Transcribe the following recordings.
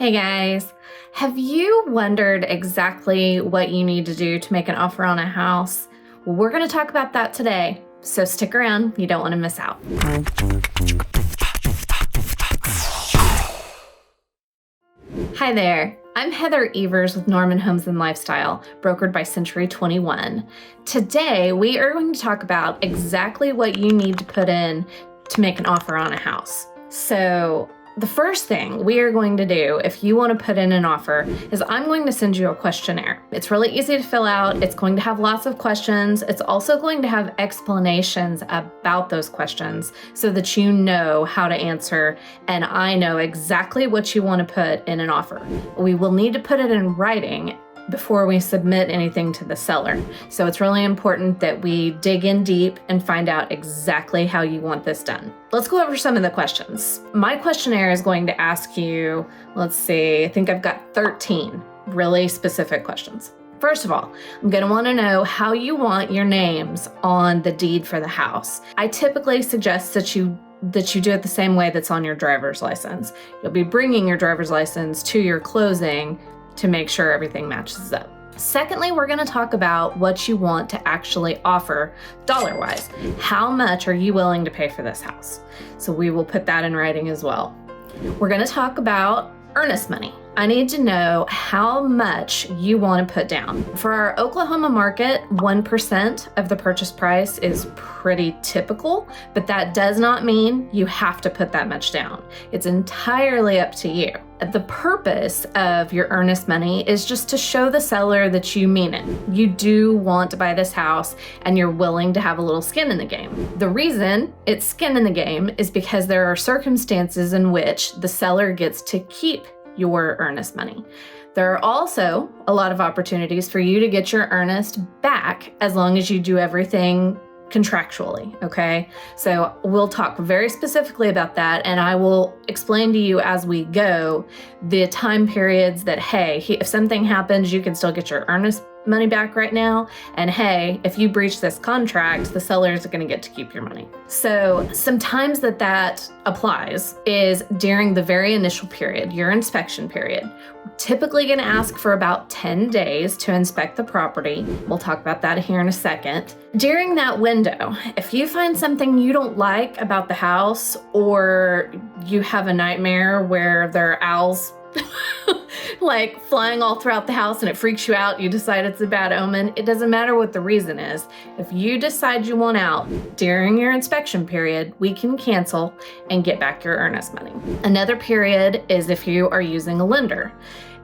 Hey guys, have you wondered exactly what you need to do to make an offer on a house? Well, we're going to talk about that today, so stick around, you don't want to miss out. Hi there, I'm Heather Evers with Norman Homes and Lifestyle, brokered by Century 21. Today, we are going to talk about exactly what you need to put in to make an offer on a house. So, the first thing we are going to do if you want to put in an offer is I'm going to send you a questionnaire. It's really easy to fill out. It's going to have lots of questions. It's also going to have explanations about those questions so that you know how to answer and I know exactly what you want to put in an offer. We will need to put it in writing before we submit anything to the seller. So it's really important that we dig in deep and find out exactly how you want this done. Let's go over some of the questions. My questionnaire is going to ask you, let's see, I think I've got 13 really specific questions. First of all, I'm going to want to know how you want your names on the deed for the house. I typically suggest that you do it the same way that's on your driver's license. You'll be bringing your driver's license to your closing to make sure everything matches up. Secondly, we're going to talk about what you want to actually offer dollar-wise. How much are you willing to pay for this house? So we will put that in writing as well. We're going to talk about earnest money. I need to know how much you want to put down. For our Oklahoma market, 1% of the purchase price is pretty typical, but that does not mean you have to put that much down. It's entirely up to you. The purpose of your earnest money is just to show the seller that you mean it. You do want to buy this house and you're willing to have a little skin in the game. The reason it's skin in the game is because there are circumstances in which the seller gets to keep your earnest money. There are also a lot of opportunities for you to get your earnest back as long as you do everything contractually, okay? So we'll talk very specifically about that and I will explain to you as we go the time periods that, hey, if something happens, you can still get your earnest money back right now. And hey, if you breach this contract, the seller is going to get to keep your money. So sometimes that applies is during the very initial period, your inspection period. We're typically going to ask for about 10 days to inspect the property. We'll talk about that here in a second. During that window, if you find something you don't like about the house or you have a nightmare where there are owls like flying all throughout the house and it freaks you out, you decide it's a bad omen, it doesn't matter what the reason is. If you decide you want out during your inspection period, we can cancel and get back your earnest money. Another period is if you are using a lender.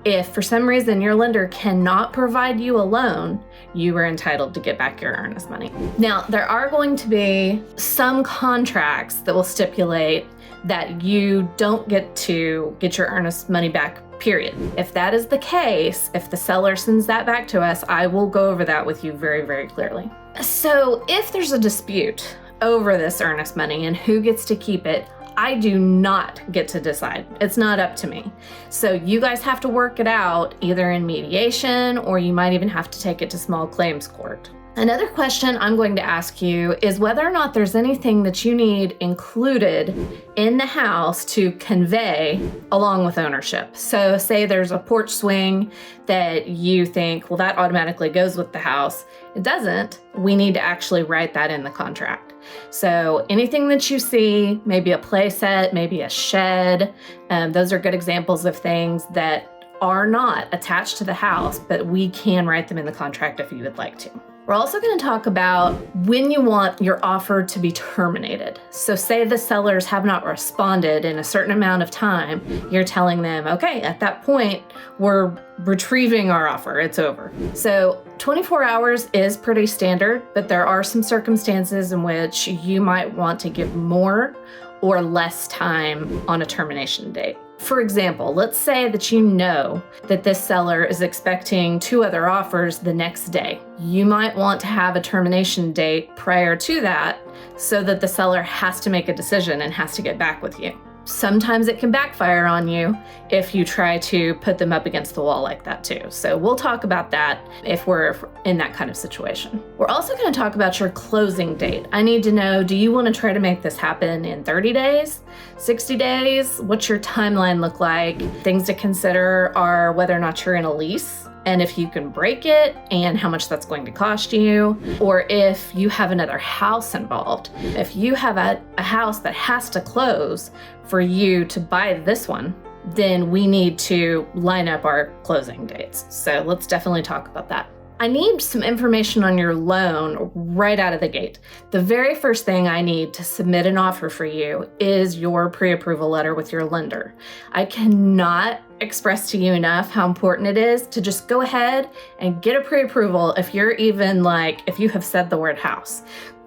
If for some reason your lender cannot provide you a loan, you are entitled to get back your earnest money. Now, there are going to be some contracts that will stipulate that you don't get to get your earnest money back, period. If that is the case, if the seller sends that back to us, I will go over that with you very, very clearly. So if there's a dispute over this earnest money and who gets to keep it, I do not get to decide. It's not up to me. So you guys have to work it out either in mediation or you might even have to take it to small claims court. Another question I'm going to ask you is whether or not there's anything that you need included in the house to convey along with ownership. So say there's a porch swing that you think, well, that automatically goes with the house. It doesn't. We need to actually write that in the contract. So anything that you see, maybe a play set, maybe a shed, those are good examples of things that are not attached to the house, but we can write them in the contract if you would like to. We're also going to talk about when you want your offer to be terminated. So say the sellers have not responded in a certain amount of time, you're telling them, okay, at that point, we're retrieving our offer, it's over. So 24 hours is pretty standard, but there are some circumstances in which you might want to give more or less time on a termination date. For example, let's say that you know that this seller is expecting 2 other offers the next day. You might want to have a termination date prior to that so that the seller has to make a decision and has to get back with you. Sometimes it can backfire on you if you try to put them up against the wall like that too. So we'll talk about that if we're in that kind of situation. We're also going to talk about your closing date. I need to know, do you want to try to make this happen in 30 days, 60 days? What's your timeline look like? Things to consider are whether or not you're in a lease, and if you can break it and how much that's going to cost you, or if you have another house involved. If you have a house that has to close for you to buy this one, then we need to line up our closing dates. So let's definitely talk about that. I need some information on your loan right out of the gate. The very first thing I need to submit an offer for you is your pre-approval letter with your lender. I cannot express to you enough how important it is to just go ahead and get a pre-approval if you have said the word house.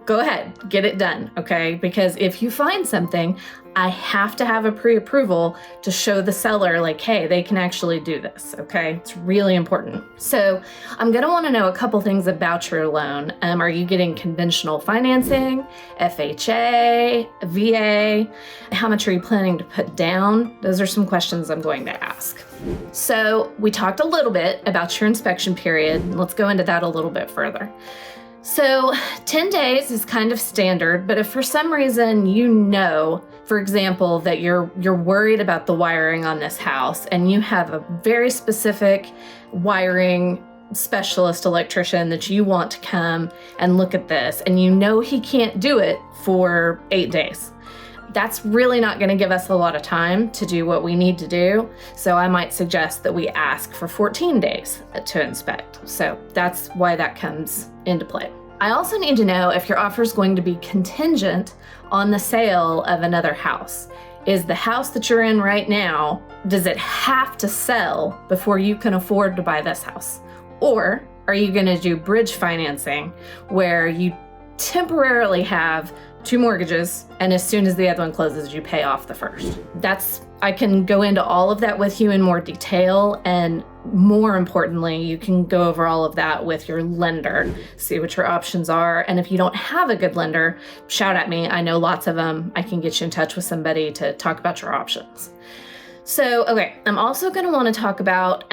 Go ahead, get it done, okay? Because if you find something, I have to have a pre-approval to show the seller hey, they can actually do this, okay? It's really important. So I'm gonna wanna know a couple things about your loan. Are you getting conventional financing, FHA, VA? How much are you planning to put down? Those are some questions I'm going to ask. So we talked a little bit about your inspection period. Let's go into that a little bit further. So 10 days is kind of standard, but if for some reason for example, that you're worried about the wiring on this house and you have a very specific wiring specialist electrician that you want to come and look at this and he can't do it for 8 days, that's really not going to give us a lot of time to do what we need to do. So I might suggest that we ask for 14 days to inspect. So that's why that comes into play. I also need to know if your offer is going to be contingent on the sale of another house. Is the house that you're in right now, does it have to sell before you can afford to buy this house? Or are you going to do bridge financing where you temporarily have 2 mortgages, and as soon as the other one closes, you pay off the first? I can go into all of that with you in more detail, and more importantly, you can go over all of that with your lender, see what your options are. And if you don't have a good lender, shout at me. I know lots of them. I can get you in touch with somebody to talk about your options. So, okay, I'm also going to want to talk about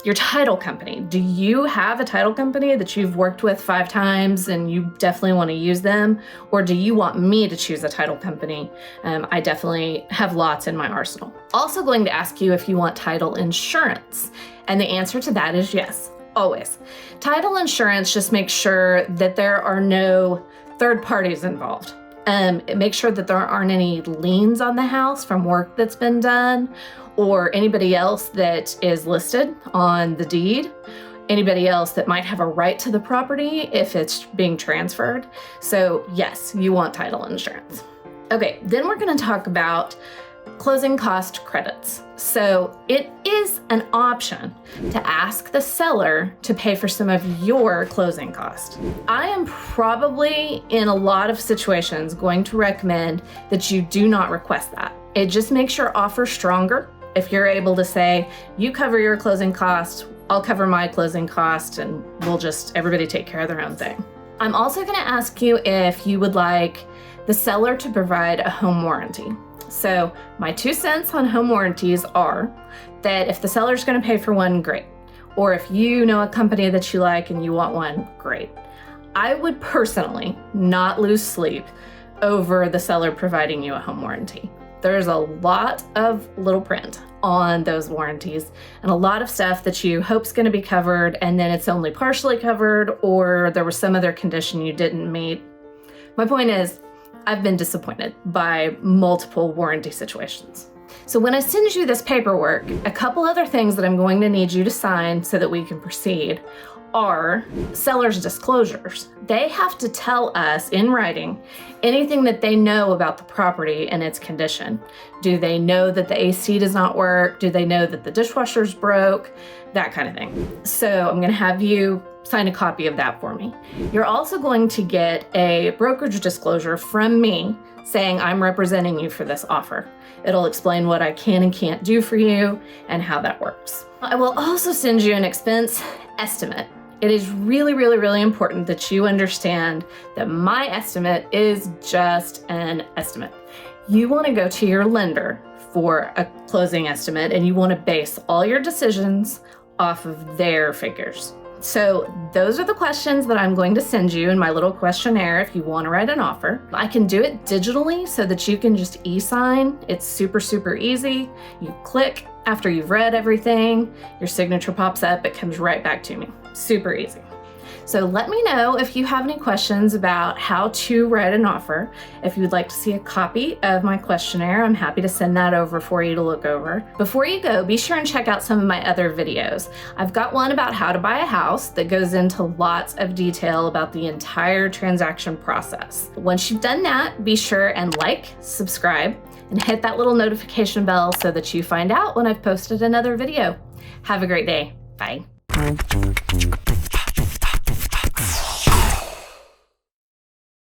your title company. Do you have a title company that you've worked with 5 times and you definitely want to use them? Or do you want me to choose a title company? I definitely have lots in my arsenal. Also going to ask you if you want title insurance. And the answer to that is yes, always. Title insurance just makes sure that there are no third parties involved. Make sure that there aren't any liens on the house from work that's been done, or anybody else that is listed on the deed, anybody else that might have a right to the property if it's being transferred. So yes, you want title insurance. Okay, then we're going to talk about closing cost credits. So it is an option to ask the seller to pay for some of your closing costs. I am probably in a lot of situations going to recommend that you do not request that. It just makes your offer stronger if you're able to say, you cover your closing costs, I'll cover my closing costs, and everybody take care of their own thing. I'm also going to ask you if you would like the seller to provide a home warranty. So my 2 cents on home warranties are that if the seller's going to pay for one, great. Or if you know a company that you like and you want one, great. I would personally not lose sleep over the seller providing you a home warranty. There's a lot of little print on those warranties and a lot of stuff that you hope's going to be covered and then it's only partially covered, or there was some other condition you didn't meet. My point is, I've been disappointed by multiple warranty situations. So when I send you this paperwork, a couple other things that I'm going to need you to sign so that we can proceed are seller's disclosures. They have to tell us in writing anything that they know about the property and its condition. Do they know that the AC does not work? Do they know that the dishwasher's broke? That kind of thing. So I'm going to have you sign a copy of that for me. You're also going to get a brokerage disclosure from me saying I'm representing you for this offer. It'll explain what I can and can't do for you and how that works. I will also send you an expense estimate. It is really, really, really important that you understand that my estimate is just an estimate. you want to go to your lender for a closing estimate, and you want to base all your decisions off of their figures. So those are the questions that I'm going to send you in my little questionnaire if you want to write an offer. I can do it digitally so that you can just e-sign. It's super, super easy. You click after you've read everything, your signature pops up, it comes right back to me. Super easy. So let me know if you have any questions about how to write an offer. If you'd like to see a copy of my questionnaire, I'm happy to send that over for you to look over. Before you go, be sure and check out some of my other videos. I've got one about how to buy a house that goes into lots of detail about the entire transaction process. Once you've done that, be sure and like, subscribe, and hit that little notification bell so that you find out when I've posted another video. Have a great day. Bye.